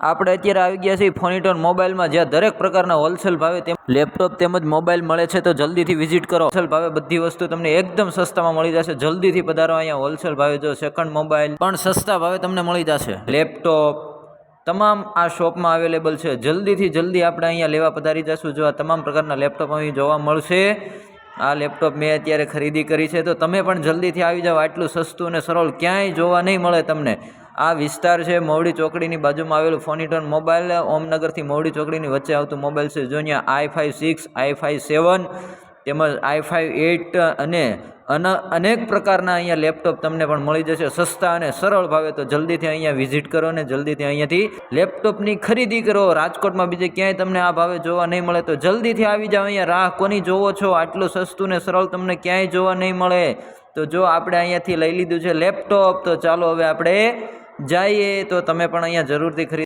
આપણે અત્યારે આવી ગયા છીએ ફોનિટોન મોબાઈલમાં, જ્યાં દરેક પ્રકારના હોલસેલ ભાવે લેપટોપ તેમજ મોબાઈલ મળે છે. તો જલ્દીથી વિઝિટ કરો. હોલસેલ ભાવે બધી વસ્તુ તમને એકદમ સસ્તામાં મળી જશે. જલ્દીથી પધારો અહીંયા હોલસેલ ભાવે. જો સેકન્ડ મોબાઈલ પણ સસ્તા ભાવે તમને મળી જશે. લેપટોપ તમામ આ શોપમાં અવેલેબલ છે. જલ્દી આપણે અહીંયા લેવા પધારી જશું. જો આ તમામ પ્રકારના લેપટોપ અહીં જોવા મળશે. આ લેપટોપ મેં અત્યારે ખરીદી કરી છે, તો તમે પણ જલ્દીથી આવી જાઓ. આટલું સસ્તું અને સરળ ક્યાંય જોવા નહીં મળે તમને. આ વિસ્તાર છે મવડી ચોકડીની બાજુમાં આવેલું ફોનિટોન મોબાઈલ. ઓમનગરથી મવડી ચોકડીની વચ્ચે આવતું મોબાઈલ છે. જો અહીંયા i5 6, i5 7 તેમજ i5 8 અને અનેક પ્રકારના અહીંયા લેપટોપ તમને પણ મળી જશે સસ્તા અને સરળ ભાવે. તો જલ્દીથી અહીંયા વિઝિટ કરો ને જલ્દીથી અહીંયાથી લેપટોપની ખરીદી કરો. રાજકોટમાં બીજે ક્યાંય તમને આ ભાવે જોવા નહીં મળે. તો જલ્દીથી આવી જાઓ. અહીંયા રાહ કોની જોવો છો? આટલું સસ્તું ને સરળ તમને ક્યાંય જોવા નહીં મળે. તો જો આપણે અહીંયાથી લઈ લીધું છે લેપટોપ, તો ચાલો હવે આપણે જઈએ. તો તમે પણ અહીંયા જરૂરથી ખરીદી